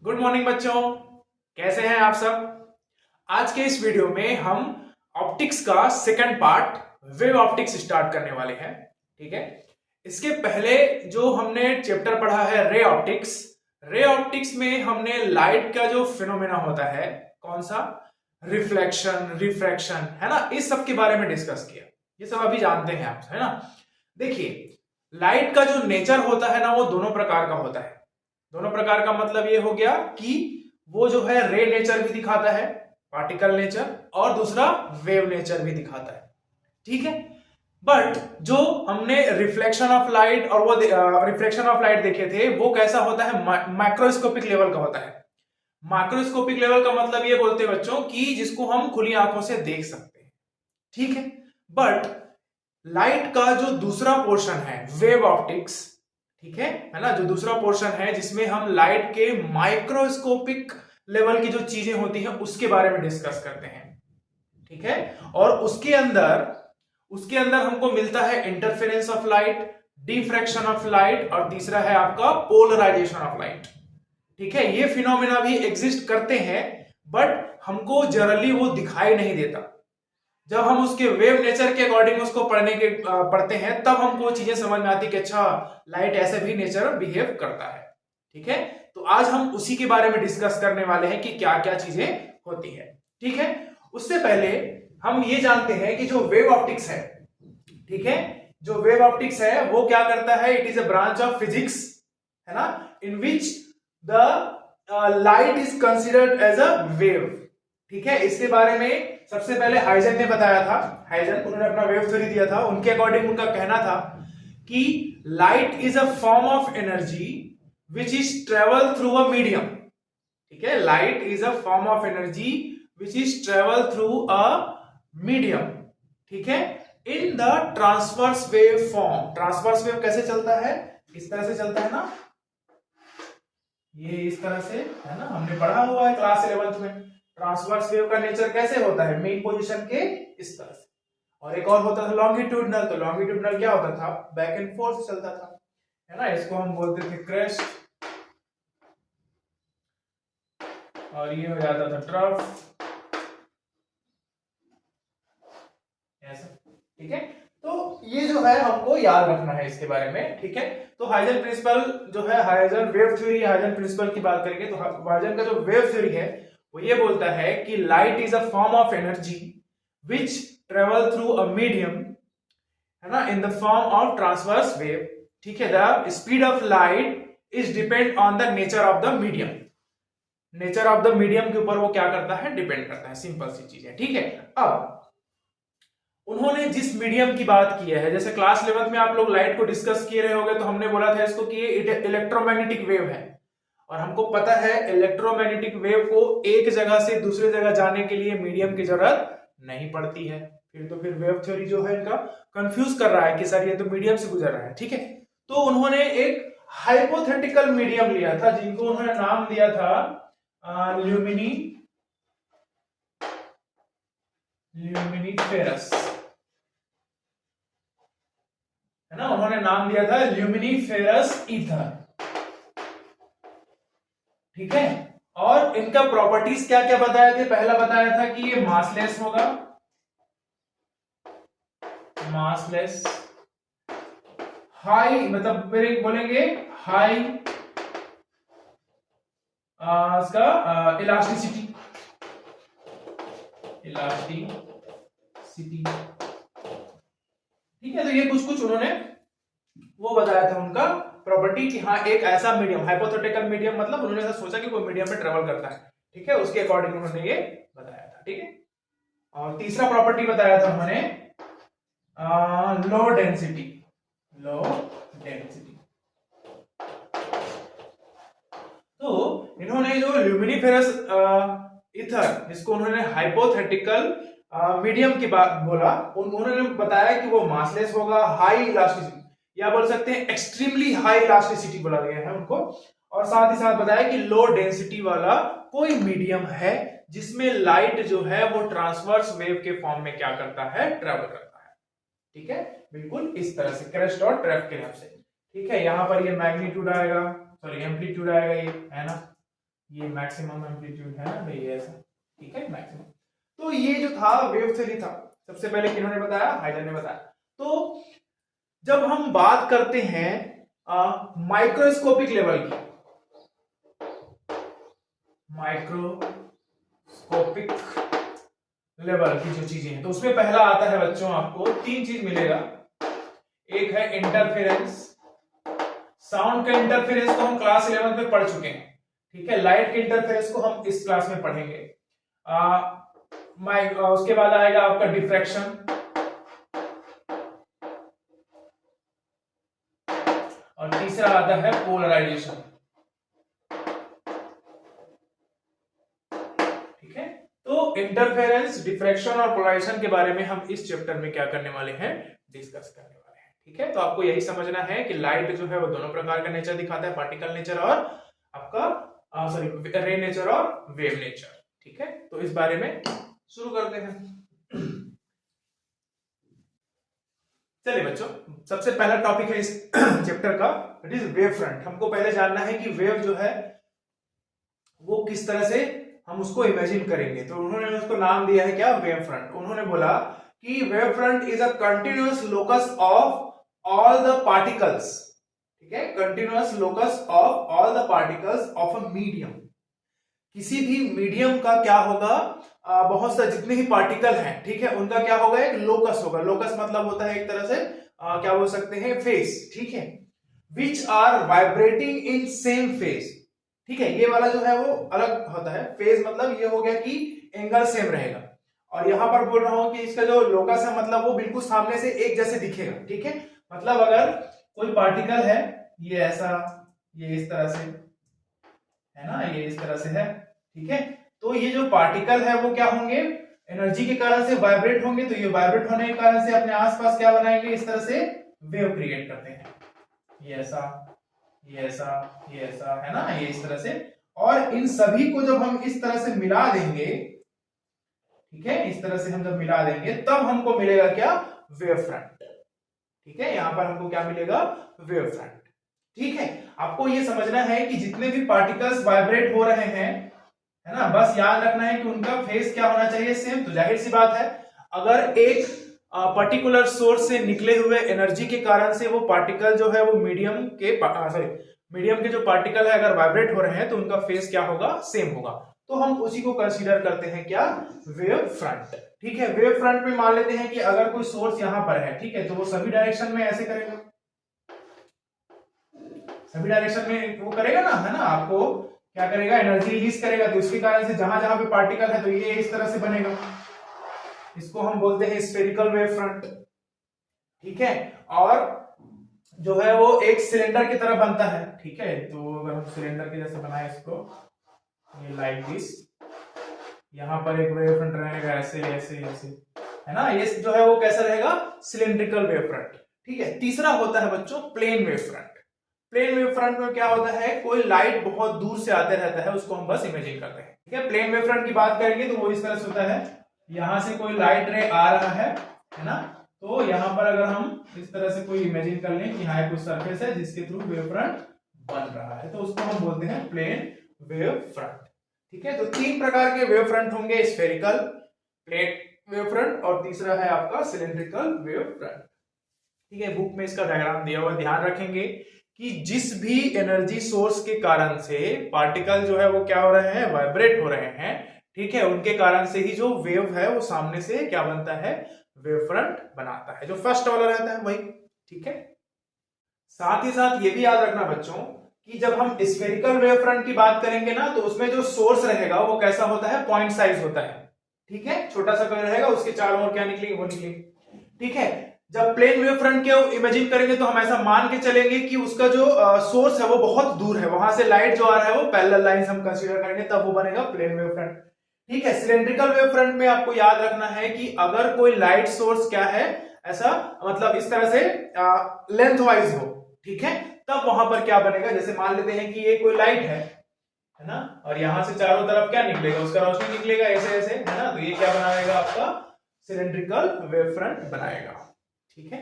Good morning बच्चों, कैसे हैं आप सब। आज के इस वीडियो में हम ऑप्टिक्स का second part wave optics start करने वाले हैं। ठीक है, इसके पहले जो हमने चैप्टर पढ़ा है रे ऑप्टिक्स में हमने लाइट का जो फिनोमेना होता है, कौन सा, रिफ्लेक्शन, रिफ्रैक्शन, है ना, इस सब के बारे में डिस्कस किया। ये सब अभी जानते हैं आप, है ना। देखिए, लाइट का जो नेचर होता है ना, वो दोनों प्रकार का होता है। दोनों प्रकार का मतलब ये हो गया कि वो जो है रे नेचर भी दिखाता है, पार्टिकल नेचर, और दूसरा वेव नेचर भी दिखाता है। ठीक है, बट जो हमने रिफ्लेक्शन ऑफ लाइट और वो रिफ्लेक्शन ऑफ लाइट देखे थे, वो कैसा होता है, माइक्रोस्कोपिक लेवल का होता है। माइक्रोस्कोपिक लेवल का मतलब ये बोलते हैं बच्चों कि जिसको हम खुली आंखों से देख सकते हैं। ठीक है, बट लाइट का जो दूसरा पोर्शन है वेव ऑप्टिक्स, ठीक है ना, जो दूसरा पोर्शन है जिसमें हम लाइट के माइक्रोस्कोपिक लेवल की जो चीजें होती हैं उसके बारे में डिस्कस करते हैं। ठीक है, और उसके अंदर हमको मिलता है interference of light, diffraction of light, और तीसरा है आपका पोलराइजेशन ऑफ लाइट। ठीक है, ये फिनोमेना भी एग्जिस्ट करते हैं, बट हमको जनरली वो दिखाई नहीं देता। जब हम उसके वेव नेचर के अकॉर्डिंग उसको पढ़ते हैं, तब हमको चीजें समझ में आती कि अच्छा, लाइट ऐसे भी नेचर बिहेव करता है। ठीक है, तो आज हम उसी के बारे में डिस्कस करने वाले हैं कि क्या क्या चीजें होती है। ठीक है, उससे पहले हम ये जानते हैं कि जो वेव ऑप्टिक्स है, ठीक है, जो वेव ऑप्टिक्स है वो क्या करता है, it is a branch of physics, है ना, in which the light is considered as a wave. ठीक है, इसके बारे में सबसे पहले हाइजन ने बताया था। हाइजन, उन्होंने अपना वेव थ्योरी दिया था। उनके अकॉर्डिंग उनका कहना था कि light is a form of energy which is travel through a medium. ठीक है, light is a form of energy which is travel through a medium. ठीक है, in the transverse wave form. Transverse wave कैसे चलता है, इस तरह से चलता है ना, ये इस तरह से, है ना, हमने पढ़ा हुआ है क्लास 11th में। ट्रांसवर्स वेव का नेचर कैसे होता है, मेन पोजीशन के इस तरह से। और एक और होता था लॉन्गिट्यूडनल। तो लॉन्गिट्यूडनल क्या होता था, बैक एंड फोर्थ चलता था, है ना, इसको हम बोलते थे क्रेस्ट, और ये हो जाता था ट्रफ, ऐसा। ठीक है, तो ये जो है हमको याद रखना है इसके बारे में। ठीक है, तो हाइजन प्रिंसिपल जो है, Huygens wave theory, Huygens principle की बात करेंगे तो हाइजन का जो वेव थ्योरी है वो ये बोलता है कि light is a form of energy which travel through a medium, है ना, in the form of transverse wave. ठीक है, the speed of light is depend on the nature of the medium. Nature of the medium के ऊपर वो क्या करता है, डिपेंड करता है। सिंपल सी चीज है। ठीक है, अब उन्होंने जिस मीडियम की बात की है, जैसे क्लास 11th में आप लोग लाइट को डिस्कस किए रहे होंगे, तो हमने बोला था इसको कि ये इलेक्ट्रोमैग्नेटिक वेव है। और हमको पता है इलेक्ट्रोमैग्नेटिक वेव को एक जगह से दूसरे जगह जाने के लिए मीडियम की जरूरत नहीं पड़ती है। फिर वेव थ्योरी जो है इनका कंफ्यूज कर रहा है कि सर ये तो मीडियम से गुजर रहा है। ठीक है, तो उन्होंने एक हाइपोथेटिकल मीडियम लिया था जिनको उन्होंने नाम दिया था ल्यूमिनी ल्यूमिनिफेरस, है ना, उन्होंने नाम दिया था ल्यूमिनिफेरस ईथर। ठीक है, और इनका प्रॉपर्टीज क्या क्या बताए थे, पहला बताया था कि ये मासलेस होगा, मासलेस, हाई, मतलब मेरे बोलेंगे हाई इसका इलास्टिसिटी, इलास्टिसिटी। ठीक है, तो ये कुछ कुछ उन्होंने वो बताया था उनका प्रॉपर्टी कि हाँ एक ऐसा मीडियम, हाइपोथेटिकल मीडियम, मतलब उन्होंने ऐसा सोचा कि कोई मीडियम में ट्रेवल करता है। ठीक है, उसके अकॉर्डिंग उन्होंने ये बताया था। ठीक है, और तीसरा प्रॉपर्टी बताया था उन्होंने लो डेंसिटी, लो डेंसिटी। तो इन्होंने जो ल्यूमिनिफेरस ईथर, इसको उन्होंने हाइपोथेटिकल मीडियम की बात बोला, उन्होंने बताया कि वो मासलेस होगा, हाई इलास्टिसिटी, या बोल सकते हैं एक्सट्रीमली हाई इलास्टिसिटी बोला गया है उनको, और साथ ही साथ बताया कि लो डेंसिटी वाला कोई मीडियम है जिसमें लाइट जो है वो ट्रांसवर्स वेव के फॉर्म में क्या करता है, ट्रेवल करता है। ठीक है, बिल्कुल इस तरह से क्रेस्ट और ट्रैप के नाम से। ठीक है, यहां पर ये मैग्नीट्यूड आएगा, सॉरी एम्पलीट्यूड आएगा, ये है ना, ये मैक्सिमम एम्पलीट्यूड है ना भाई, ऐसा, ठीक है, मैक्सिमम। तो ये जो था वेव थ्योरी था, सबसे पहले किन्होंने बताया, हाइडन ने बताया। तो जब हम बात करते हैं माइक्रोस्कोपिक लेवल की, माइक्रोस्कोपिक लेवल की जो चीजें हैं, तो उसमें पहला आता है बच्चों, आपको तीन चीज मिलेगा। एक है इंटरफेरेंस, साउंड का इंटरफेरेंस को हम क्लास 11 में पढ़ चुके हैं, ठीक है। लाइट के इंटरफेरेंस को हम इस क्लास में पढ़ेंगे। उसके बाद आएगा आपका डिफ्रैक्शन, और तीसरा आता है पोलराइजेशन, ठीक है। तो इंटरफेरेंस, डिफ्रैक्शन और पोलराइजेशन के बारे में हम इस चैप्टर में क्या करने वाले हैं, डिस्कस करने वाले हैं, ठीक है। तो आपको यही समझना है कि लाइट जो है वो दोनों प्रकार का नेचर दिखाता है, पार्टिकल नेचर और आपका रे नेचर और वेव नेचर, ठीक है। तो इस बारे में शुरू करते हैं। चलिए बच्चों, सबसे पहला टॉपिक है इस चैप्टर का, इट इज वेव फ्रंट। हमको पहले जानना है कि वेव जो है वो किस तरह से हम उसको इमेजिन करेंगे। तो उन्होंने उसको नाम दिया है क्या, वेव फ्रंट। उन्होंने बोला कि wave front is a continuous locus of all the particles, ठीक है, continuous locus of all the particles of a medium. किसी भी मीडियम का क्या होगा, बहुत सारे जितने ही पार्टिकल हैं, ठीक है, उनका क्या होगा, एक लोकस होगा। लोकस मतलब होता है एक तरह से क्या बोल सकते हैं, फेस, ठीक है, which are vibrating in same phase, ठीक है। ये वाला जो है वो अलग होता है, फेज मतलब ये हो गया कि एंगल सेम रहेगा। और यहां पर बोल रहा हूं कि इसका जो लोकस है मतलब वो बिल्कुल सामने से एक जैसे दिखेगा, ठीक है। मतलब अगर कोई पार्टिकल है, ये ऐसा, ये इस तरह से है ना, ये इस तरह से है, ठीक है। तो ये जो पार्टिकल है वो क्या होंगे, एनर्जी के कारण से वाइब्रेट होंगे। तो ये वाइब्रेट होने के कारण से अपने आसपास क्या बनाएंगे, इस तरह से वेव क्रिएट करते हैं, ये ऐसा, ये ऐसा, ये ऐसा, है ना, ये इस तरह से। और इन सभी को जब हम इस तरह से मिला देंगे, ठीक है, इस तरह से हम जब मिला देंगे तब हमको मिलेगा क्या, वेव फ्रंट, ठीक है। यहां पर हमको क्या मिलेगा, वेव फ्रंट, ठीक है। आपको ये समझना है कि जितने भी पार्टिकल्स वाइब्रेट हो रहे हैं, है ना, बस याद रखना है कि उनका फेस क्या होना चाहिए, सेम। तो जाहिर सी बात है, अगर एक पर्टिकुलर सोर्स से निकले हुए एनर्जी के कारण से वो पार्टिकल जो है वो मीडियम के जो पार्टिकल है अगर वाइब्रेट हो रहे हैं तो उनका फेस क्या होगा, सेम होगा। तो हम उसी को कंसीडर करते हैं क्या, वेव फ्रंट, ठीक है। वेव फ्रंट में मान लेते हैं कि अगर कोई सोर्स यहां पर है, ठीक है, तो वो सभी डायरेक्शन में ऐसे करेगा, सभी डायरेक्शन में वो करेगा ना, है ना। आपको क्या करेगा, एनर्जी रिलीज करेगा। तो उसके कारण से जहां जहां पे पार्टिकल है तो ये इस तरह से बनेगा, इसको हम बोलते हैं स्फेरिकल वेव फ्रंट, ठीक है। और जो है वो एक सिलेंडर की तरह बनता है, ठीक है। तो अगर हम सिलेंडर के जैसे बनाए इसको, ये लाइक दिस, यहां पर एक वेव फ्रंट रहेगा ऐसे ऐसे ऐसे, है ना। ये जो है वो कैसा रहेगा, सिलेंड्रिकल वेव फ्रंट, ठीक है। तीसरा होता है बच्चों plane wave front. Plane wave front में क्या होता है, कोई लाइट बहुत दूर से आते रहता है, उसको हम बस इमेजिन करते हैं, ठीक है। प्लेन वेव फ्रंट की बात करेंगे तो वो इस तरह से होता है, यहां से कोई लाइट रे आ रहा है ना। तो यहां पर अगर हम इस तरह से कोई इमेजिन कर लें कि यहाँ कोई सरफेस है जिसके थ्रू वेव फ्रंट बन रहा है, तो उसको हम बोलते हैं प्लेन वेव फ्रंट, ठीक है। तो तीन प्रकार के वेव फ्रंट होंगे, स्फेरिकल, प्लेन वेव फ्रंट और तीसरा है आपका सिलेंड्रिकल वेव फ्रंट, ठीक है। बुक में इसका डायग्राम दिया हुआ, ध्यान रखेंगे कि जिस भी एनर्जी सोर्स के कारण से पार्टिकल जो है वो क्या हो रहे हैं, वाइब्रेट हो रहे हैं, ठीक है, उनके कारण से ही जो वेव है वो सामने से क्या बनता है, वेव फ्रंट बनाता है, जो फर्स्ट वाला रहता है वही, ठीक है। साथ ही साथ ये भी याद रखना बच्चों कि जब हम स्फेरिकल वेव फ्रंट की बात करेंगे ना, तो उसमें जो सोर्स रहेगा वो कैसा होता है, पॉइंट साइज होता है, ठीक है। छोटा सा कलर रहेगा, उसके चारों ओर क्या निकलेंगे, वो निकलेंगे, ठीक है। जब प्लेन वेव फ्रंट के इमेजिन करेंगे तो हम ऐसा मान के चलेंगे कि उसका जो सोर्स है वो बहुत दूर है, वहां से लाइट जो आ रहा है वो पैरेलल लाइंस हम कंसीडर करेंगे, तब वो बनेगा प्लेन वेव फ्रंट, ठीक है। सिलेंड्रिकल वेव फ्रंट में आपको याद रखना है कि अगर कोई लाइट सोर्स क्या है, ऐसा मतलब इस तरह से लेंथ वाइज हो, ठीक है, तब वहां पर क्या बनेगा, जैसे मान लेते हैं कि ये कोई लाइट है ना, और यहां से चारों तरफ क्या निकलेगा, उसका रोशनी निकलेगा ऐसे ऐसे, है ना। तो ये क्या बनाएगा, आपका सिलेंड्रिकल वेव फ्रंट बनाएगा, ठीक है।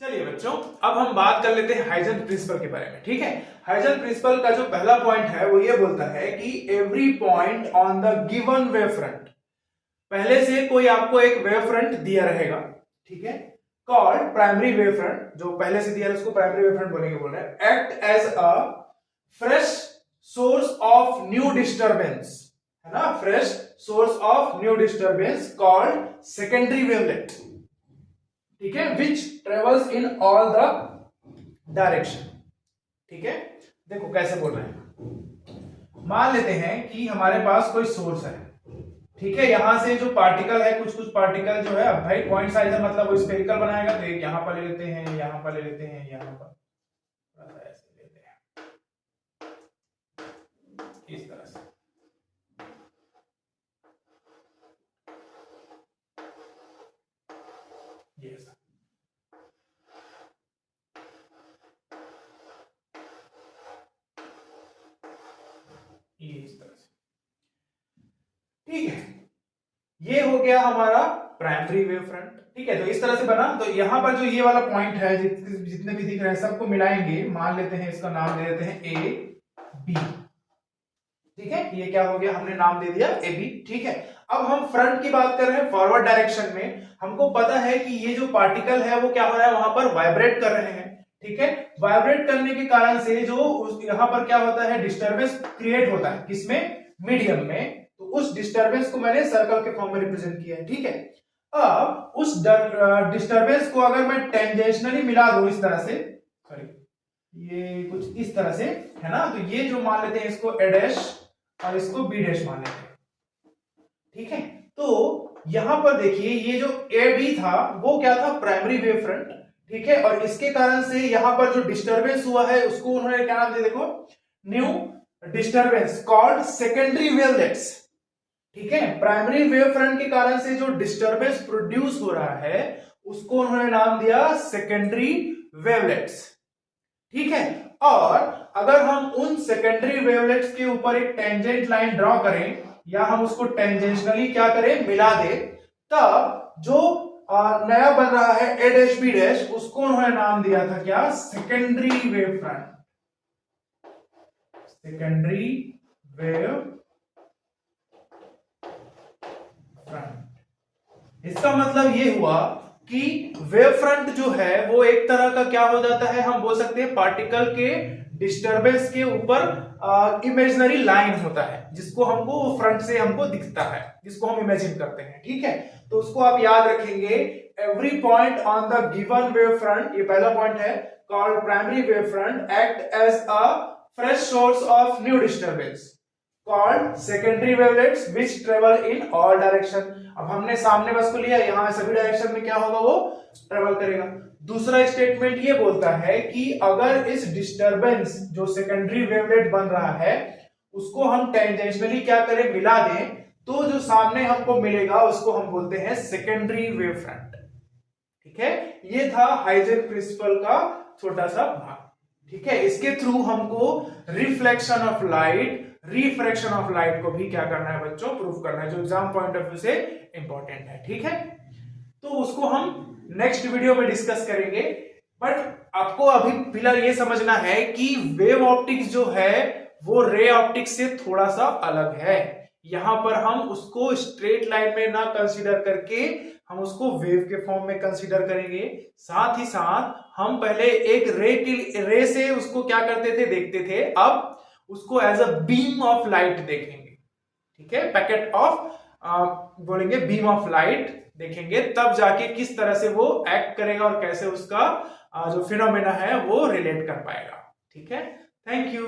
चलिए बच्चों, अब हम बात कर लेते हैं हाइजेन प्रिंसिपल के बारे में। ठीक है, हाइजेन प्रिंसिपल का जो पहला पॉइंट है वो ये बोलता है कि every point on the given wave front, पहले से कोई आपको एक वेव फ्रंट दिया रहेगा, ठीक है, कॉल्ड प्राइमरी वेव फ्रंट, जो पहले से दिया है उसको प्राइमरी वेव फ्रंट बोलेंगे, बोल रहे हैं, act as a fresh source of new disturbance, है ना, fresh source of new disturbance called secondary wavelet, ठीक है, which travels in all the direction. ठीक है, देखो कैसे बोल रहे हैं, मान लेते हैं कि हमारे पास कोई सोर्स है, ठीक है, यहां से जो पार्टिकल है, कुछ पार्टिकल जो है, अब भाई पॉइंट साइज मतलब वो स्फेरिकल बनाएगा, तो एक यहां पर ले लेते हैं, यहां पर ले लेते हैं, यहां पर ऐसे लेते हैं, इस तरह से, ये ऐसा, ये इस तरह से, ठीक है, ये हो गया हमारा प्राइमरी वेव फ्रंट। ठीक है, तो इस तरह से बना, तो यहां पर जो ये वाला पॉइंट है, जितने भी दिख रहे हैं सबको मिलाएंगे, मान लेते हैं इसका नाम दे देते हैं ए बी। ठीक है, ये क्या हो गया, हमने नाम दे दिया ए बी। ठीक है, अब हम फ्रंट की बात कर रहे हैं, फॉरवर्ड डायरेक्शन में हमको पता है कि ये जो पार्टिकल है वो क्या हो रहा है, वहां पर वाइब्रेट कर रहे हैं। ठीक है, वाइब्रेट करने के कारण से जो यहां पर क्या होता है, डिस्टर्बेंस क्रिएट होता है, किसमें, मीडियम में, तो उस डिस्टर्बेंस को मैंने सर्कल के फॉर्म में रिप्रेजेंट किया है। ठीक है, अब उस डिस्टर्बेंस को अगर मैं टेंजेंशनली मिला दूं इस तरह से, सॉरी ये कुछ इस तरह से, है ना, तो ये जो मान लेते हैं इसको ए डैश और इसको बी डैश मान लेते हैं। ठीक है, तो यहां पर देखिए ये जो ए बी था वो क्या था, प्राइमरी वेव फ्रंट। ठीक है, और इसके कारण से यहां पर जो डिस्टर्बेंस हुआ है उसको उन्होंने क्या नाम दिया, देखो, new disturbance called secondary wavelets. ठीक है, प्राइमरी वेव फ्रंट के कारण से जो डिस्टर्बेंस प्रोड्यूस हो रहा है उसको उन्होंने नाम दिया सेकेंडरी वेवलेट्स। ठीक है, और अगर हम उन सेकेंडरी वेवलेट्स के ऊपर एक टेंजेंट लाइन ड्रॉ करें या हम उसको टेंजेंशनली क्या करें, मिला दे, तब जो नया बन रहा है ए डैश बी डैश, उसको उन्होंने नाम दिया था क्या, secondary wave front, secondary wave front. इसका मतलब ये हुआ कि वेव फ्रंट जो है वो एक तरह का क्या हो जाता है, हम बोल सकते हैं पार्टिकल के डिस्टर्बेंस के ऊपर इमेजिनरी लाइन होता है, जिसको हमको फ्रंट से हमको दिखता है, जिसको हम इमेजिन करते हैं। ठीक है, तो उसको आप याद रखेंगे, every point on the given wave front, ये पहला पॉइंट है, called primary wave front, act as a fresh source of new disturbance called secondary wavelets which travel in all direction. अब हमने सामने बस को लिया, यहां सभी डायरेक्शन में क्या होगा, वो ट्रेवल करेगा। दूसरा स्टेटमेंट ये बोलता है कि अगर इस डिस्टर्बेंस जो सेकेंडरी वेवलेट बन रहा है उसको हम टेंजेंशनली क्या करें, मिला दें, तो जो सामने हमको मिलेगा उसको हम बोलते हैं सेकेंडरी वेव फ्रंट। ठीक है, ये था हाइजेन प्रिंसिपल का छोटा सा भाग। ठीक है, इसके थ्रू हमको reflection of light, refraction of light को भी क्या करना है बच्चों, प्रूफ करना है, जो एग्जाम पॉइंट ऑफ व्यू से इंपॉर्टेंट है। ठीक है, तो उसको हम नेक्स्ट वीडियो में डिस्कस करेंगे, बट आपको अभी फिलहाल ये समझना है कि वेव ऑप्टिक्स जो है वो रे ऑप्टिक्स से थोड़ा सा अलग है। यहां पर हम उसको स्ट्रेट लाइन में ना कंसीडर करके हम उसको वेव के फॉर्म में कंसीडर करेंगे। साथ ही साथ हम पहले एक रे से उसको क्या करते थे, देखते थे, अब उसको as a beam of light देखेंगे। ठीक है, पैकेट ऑफ बोलेंगे, बीम ऑफ लाइट देखेंगे, तब जाके किस तरह से वो एक्ट करेगा और कैसे उसका जो फिनोमेना है वो रिलेट कर पाएगा। ठीक है, थैंक यू।